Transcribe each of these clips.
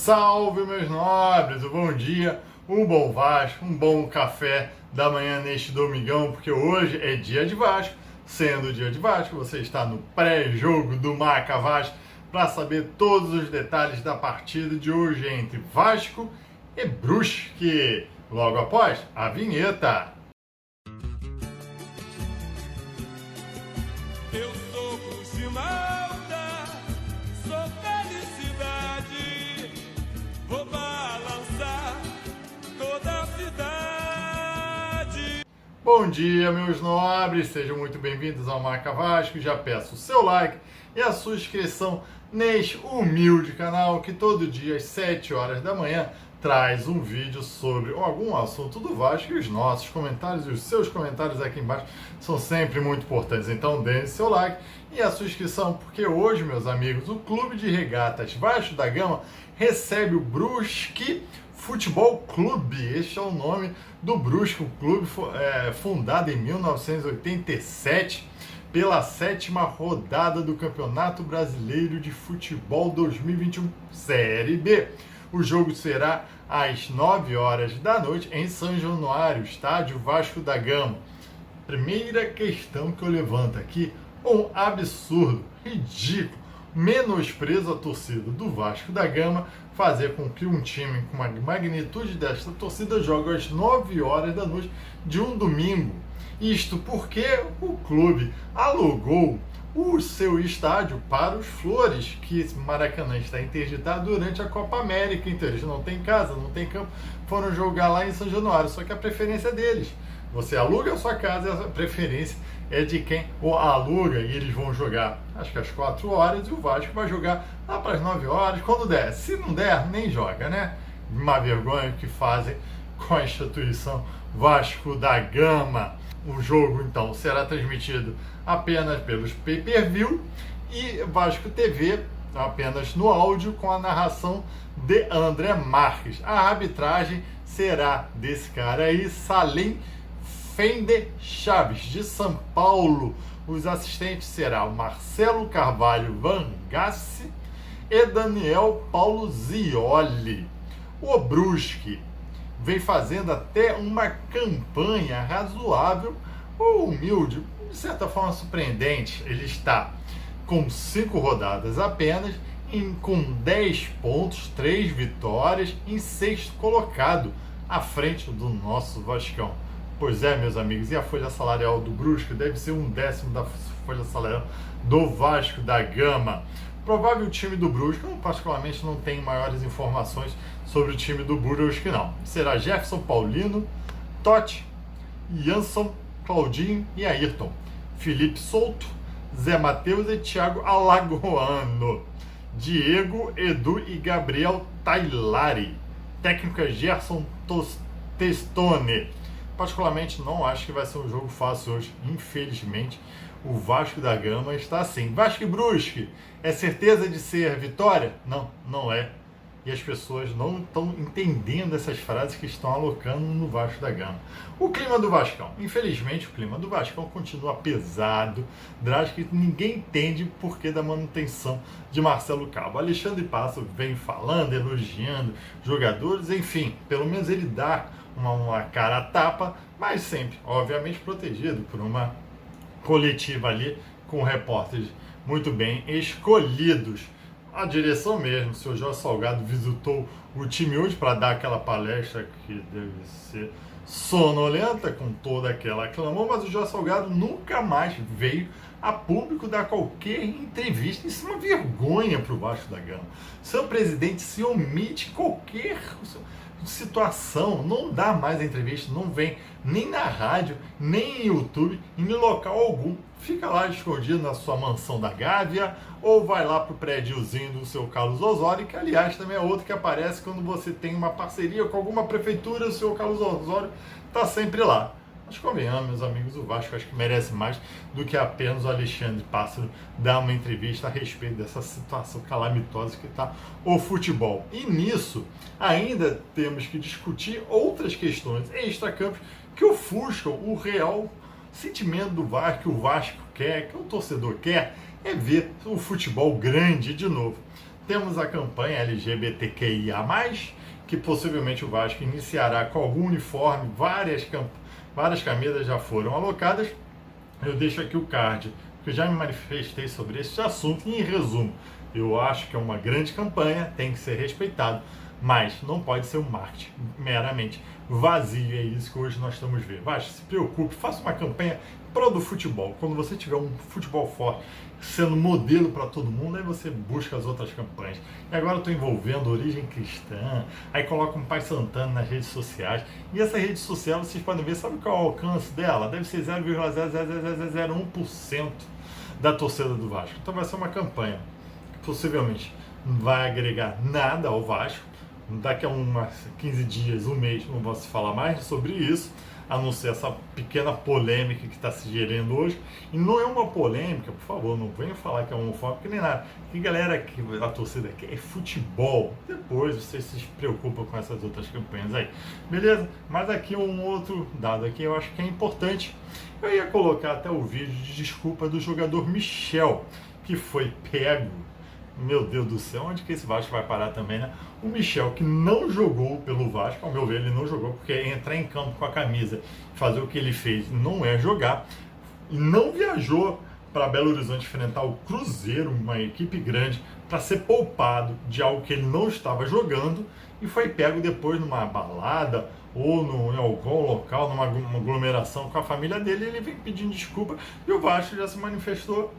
Salve, meus nobres, um bom dia, um bom Vasco, um bom café da manhã neste domingão, porque hoje é dia de Vasco. Sendo dia de Vasco, você está no pré-jogo do Marca Vasco para saber todos os detalhes da partida de hoje entre Vasco e Brusque. Logo após a vinheta. Eu sou Bruce Malta, sou felicidade, vou balançar toda a cidade. Bom dia, meus nobres, sejam muito bem-vindos ao Marca Vasco. Já peço o seu like e a sua inscrição neste humilde canal que todo dia às 7 horas da manhã traz um vídeo sobre algum assunto do Vasco, e os nossos comentários e os seus comentários aqui embaixo são sempre muito importantes. Então deixe seu like e a sua inscrição, porque hoje, meus amigos, o Clube de Regatas Vasco da Gama recebe o Brusque Futebol Clube. Este é o nome do Brusque, o clube fundado em 1987 pela 7ª rodada do Campeonato Brasileiro de Futebol 2021 Série B. O jogo será às 9 horas da noite em São Januário, estádio Vasco da Gama. Primeira questão que eu levanto aqui, um absurdo, ridículo, menosprezo à torcida do Vasco da Gama fazer com que um time com uma magnitude desta torcida jogue às 9 horas da noite de um domingo. Isto porque o clube alugou o seu estádio para os Flores, que Maracanã está interditado durante a Copa América, então eles não têm casa, não tem campo, foram jogar lá em São Januário, só que a preferência é deles. Você aluga a sua casa e a preferência é de quem o aluga, e eles vão jogar acho que às 4 horas, e o Vasco vai jogar lá para as 9 horas, quando der. Se não der, nem joga, né? Uma vergonha que fazem com a instituição Vasco da Gama. O jogo, então, será transmitido apenas pelos pay-per-view e Vasco TV apenas no áudio, com a narração de André Marques. A arbitragem será desse cara aí, Salim Fende Chaves, de São Paulo. Os assistentes serão Marcelo Carvalho Vangassi e Daniel Paulo Zioli. O Brusque vem fazendo até uma campanha razoável ou humilde, de certa forma surpreendente. Ele está com 5 rodadas apenas, com 10 pontos, 3 vitórias, em 6º colocado, à frente do nosso Vascão. Pois é, meus amigos, e a folha salarial do Brusque deve ser 1/10 da folha salarial do Vasco da Gama. Provável time do Brusque, eu particularmente não tenho maiores informações sobre o time do Brusque, não. Será Jefferson Paulino, Totti, Jansson, Claudinho e Ayrton, Felipe Souto, Zé Matheus e Thiago Alagoano, Diego, Edu e Gabriel Tailari. Técnica Gerson Testone. Particularmente não acho que vai ser um jogo fácil hoje, infelizmente. O Vasco da Gama está assim. Vasco e Brusque, é certeza de ser vitória? Não, não é. E as pessoas não estão entendendo essas frases que estão alocando no Vasco da Gama. O clima do Vascão. Infelizmente, o clima do Vascão continua pesado, drástico, e ninguém entende o porquê da manutenção de Marcelo Cabo. Alexandre Passo vem falando, elogiando jogadores, enfim, pelo menos ele dá uma cara a tapa, mas sempre, obviamente, protegido por uma coletiva ali com repórteres muito bem escolhidos. A direção mesmo, o senhor Jorge Salgado visitou o time hoje para dar aquela palestra que deve ser sonolenta, com toda aquela clamor, mas o Jorge Salgado nunca mais veio a público dar qualquer entrevista. Isso é uma vergonha para o Vasco da Gama. Seu presidente se omite qualquer situação, não dá mais a entrevista, não vem nem na rádio, nem em YouTube, em local algum. Fica lá escondido na sua mansão da Gávea, ou vai lá pro prédiozinho do seu Carlos Osório, que aliás também é outro que aparece quando você tem uma parceria com alguma prefeitura. O seu Carlos Osório tá sempre lá. Mas convenhamos, meus amigos, o Vasco acho que merece mais do que apenas o Alexandre Pássaro dar uma entrevista a respeito dessa situação calamitosa que está o futebol. E nisso, ainda temos que discutir outras questões extra-campos que ofuscam o real sentimento do Vasco, que o Vasco quer, que o torcedor quer, é ver o futebol grande de novo. temos a campanha LGBTQIA+, que possivelmente o Vasco iniciará com algum uniforme, várias camisas já foram alocadas. Eu deixo aqui o card, porque eu já me manifestei sobre esse assunto. E, em resumo, eu acho que é uma grande campanha, tem que ser respeitado, mas não pode ser um marketing meramente vazio. É isso que hoje nós estamos vendo. Vasco, se preocupe, faça uma campanha pro do futebol. Quando você tiver um futebol forte, sendo modelo para todo mundo, aí você busca as outras campanhas. E agora eu estou envolvendo Origem Cristã, aí coloca um Pai Santana nas redes sociais. E essa rede social, vocês podem ver, sabe qual é o alcance dela? Deve ser 0,0001% da torcida do Vasco. Então vai ser uma campanha que possivelmente não vai agregar nada ao Vasco. Daqui a 15 dias, um mês, não vou se falar mais sobre isso, a não ser essa pequena polêmica que está se gerando hoje. E não é uma polêmica, por favor, não venha falar que é homofóbico nem nada. Que galera, que a torcida quer é futebol. Depois vocês se preocupam com essas outras campanhas aí. Beleza? Mas aqui um outro dado aqui eu acho que é importante. Eu ia colocar até o vídeo de desculpa do jogador Michel, que foi pego. Meu Deus do céu, onde que esse Vasco vai parar também, né? O Michel, que não jogou pelo Vasco, ao meu ver, ele não jogou, porque entrar em campo com a camisa, fazer o que ele fez, não é jogar. E não viajou para Belo Horizonte enfrentar o Cruzeiro, uma equipe grande, para ser poupado de algo que ele não estava jogando, e foi pego depois numa balada ou em algum local, numa aglomeração com a família dele, e ele vem pedindo desculpa, e o Vasco já se manifestou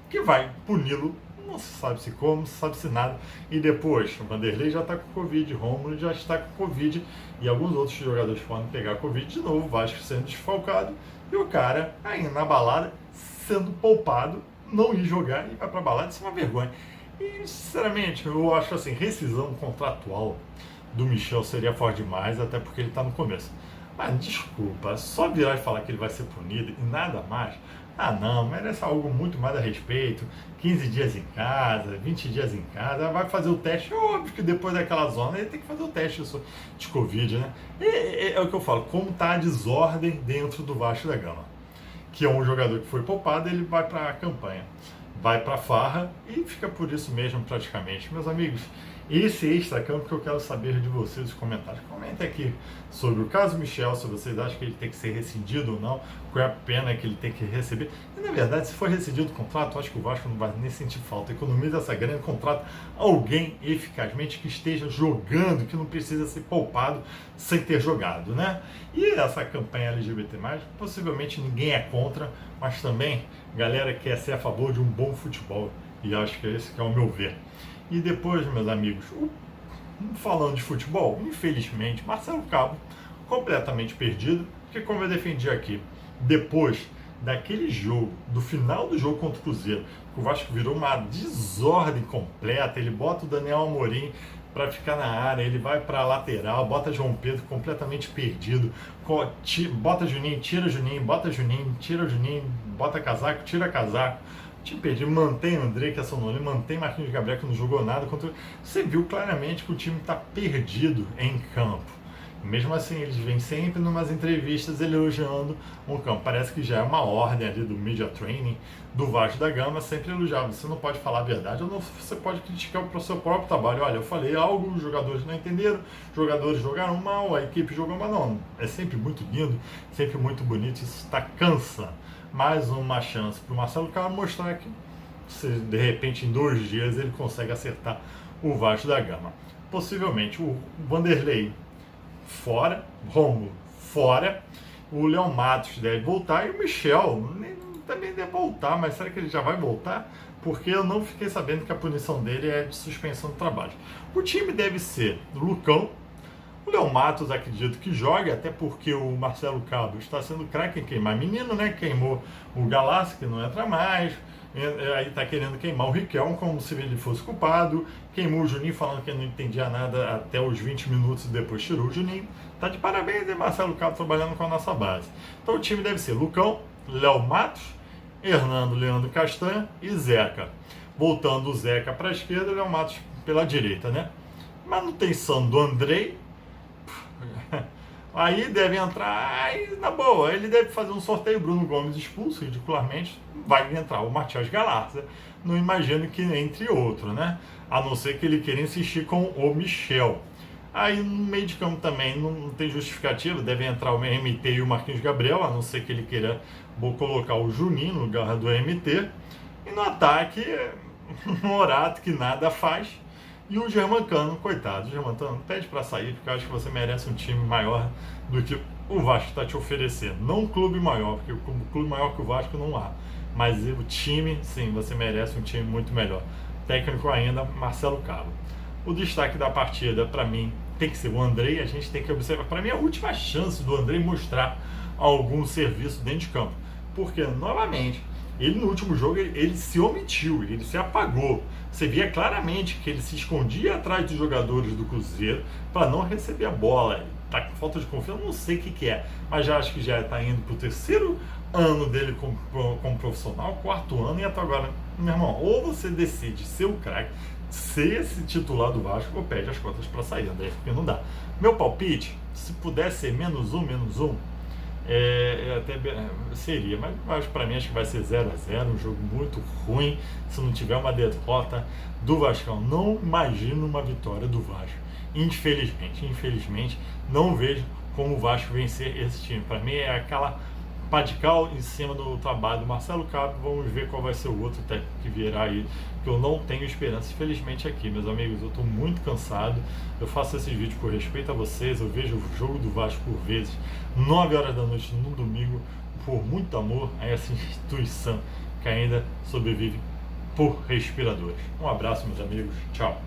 que vai puni-lo. Não se sabe se como, não se sabe se nada. E depois, o Vanderlei já está com Covid, Rômulo já está com Covid, e alguns outros jogadores podem pegar Covid de novo, o Vasco sendo desfalcado, e o cara ainda na balada, sendo poupado, não ir jogar e vai para a balada. Isso é uma vergonha. E, sinceramente, eu acho assim, rescisão contratual do Michel seria forte demais, até porque ele está no começo. Mas desculpa, só virar e falar que ele vai ser punido e nada mais. Ah não, merece algo muito mais a respeito. 15 dias em casa, 20 dias em casa, vai fazer o teste. Óbvio que depois daquela zona ele tem que fazer o teste de Covid, né? É o que eu falo, como está a desordem dentro do Vasco da Gama. Que é um jogador que foi poupado, ele vai para a campanha, vai para a farra e fica por isso mesmo praticamente. Meus amigos, esse extra-campo que eu quero saber de vocês nos comentários. Comentem aqui sobre o caso Michel, se vocês acham que ele tem que ser rescindido ou não, qual é a pena que ele tem que receber. E na verdade, se for rescindido o contrato, eu acho que o Vasco não vai nem sentir falta. Economiza essa grana, contrata alguém eficazmente que esteja jogando, que não precisa ser poupado sem ter jogado, né? E essa campanha LGBT+, possivelmente ninguém é contra, mas também galera quer ser a favor de um bom futebol. E acho que esse que é o meu ver. E depois, meus amigos, falando de futebol, infelizmente, Marcelo Cabo completamente perdido, porque como eu defendi aqui, depois daquele jogo, do final do jogo contra o Cruzeiro, que o Vasco virou uma desordem completa, ele bota o Daniel Amorim para ficar na área, ele vai para a lateral, bota João Pedro completamente perdido, bota Juninho, tira Juninho, bota Juninho, tira Juninho, bota casaco, tira casaco. Te perdi, mantém André, que é sonolento, mantém Marquinhos Gabriel, que não jogou nada. Você viu claramente que o time está perdido em campo. Mesmo assim, eles vêm sempre em umas entrevistas elogiando um campo. Parece que já é uma ordem ali do media training do Vasco da Gama, sempre elogiar. Você não pode falar a verdade, ou não, você pode criticar o seu próprio trabalho. Olha, eu falei algo, os jogadores não entenderam, os jogadores jogaram mal, a equipe jogou mal. Não, é sempre muito lindo, sempre muito bonito, isso cansa. Mais uma chance para o Marcelo Cabo mostrar que, se de repente em 2 dias ele consegue acertar o Vasco da Gama. Possivelmente o Vanderlei fora, Rômulo fora, o Léo Matos deve voltar e o Michel também deve voltar, mas será que ele já vai voltar? Porque eu não fiquei sabendo que a punição dele é de suspensão do trabalho. O time deve ser Lucão. O Léo Matos acredito que joga, até porque o Marcelo Cabo está sendo craque em queimar menino, né? Queimou o Galassi, que não entra mais, aí está querendo queimar o Riquelme como se ele fosse culpado, queimou o Juninho falando que ele não entendia nada até os 20 minutos e depois tirou o Juninho. Tá de parabéns, hein, Marcelo Cabo trabalhando com a nossa base. Então o time deve ser Lucão, Léo Matos, Hernando Leandro Castanha e Zeca. Voltando o Zeca para a esquerda e o Léo Matos pela direita, né? Manutenção do Andrei. Aí deve entrar, aí, na boa, ele deve fazer um sorteio, Bruno Gomes expulso, ridiculamente, vai entrar o Matias Galarza, não imagino que entre outro, né? A não ser que ele queira insistir com o Michel. Aí no meio de campo também não tem justificativa, deve entrar o MT e o Marquinhos Gabriel, a não ser que ele queira colocar o Juninho no lugar do MT. E no ataque, o Morato que nada faz. E o Germancano, coitado, o Germancano pede para sair, porque eu acho que você merece um time maior do que o Vasco está te oferecendo. Não um clube maior, porque um clube maior que o Vasco não há. Mas o time, sim, você merece um time muito melhor. Técnico ainda, Marcelo Cabo. O destaque da partida, para mim, tem que ser o Andrei. A gente tem que observar, para mim, a última chance do Andrei mostrar algum serviço dentro de campo. Porque, novamente, ele no último jogo, ele se omitiu, ele se apagou. Você via claramente que ele se escondia atrás dos jogadores do Cruzeiro para não receber a bola. Tá com falta de confiança, não sei o que é, mas já acho que já está indo para o terceiro ano dele como profissional, quarto ano, e até agora, meu irmão, ou você decide ser o craque, ser esse titular do Vasco, ou pede as contas para sair, André, porque não dá. Meu palpite, se pudesse ser -1, até seria, mas para mim acho que vai ser 0-0, um jogo muito ruim, se não tiver uma derrota do Vascão. Não imagino uma vitória do Vasco, infelizmente não vejo como o Vasco vencer esse time. Para mim é aquela pá de cal em cima do trabalho do Marcelo Cabo. Vamos ver qual vai ser o outro técnico que virá aí, que eu não tenho esperança, infelizmente. Aqui, meus amigos, eu estou muito cansado, eu faço esses vídeos por respeito a vocês, eu vejo o jogo do Vasco por vezes, 9 horas da noite no domingo, por muito amor a essa instituição que ainda sobrevive por respiradores. Um abraço, meus amigos, tchau.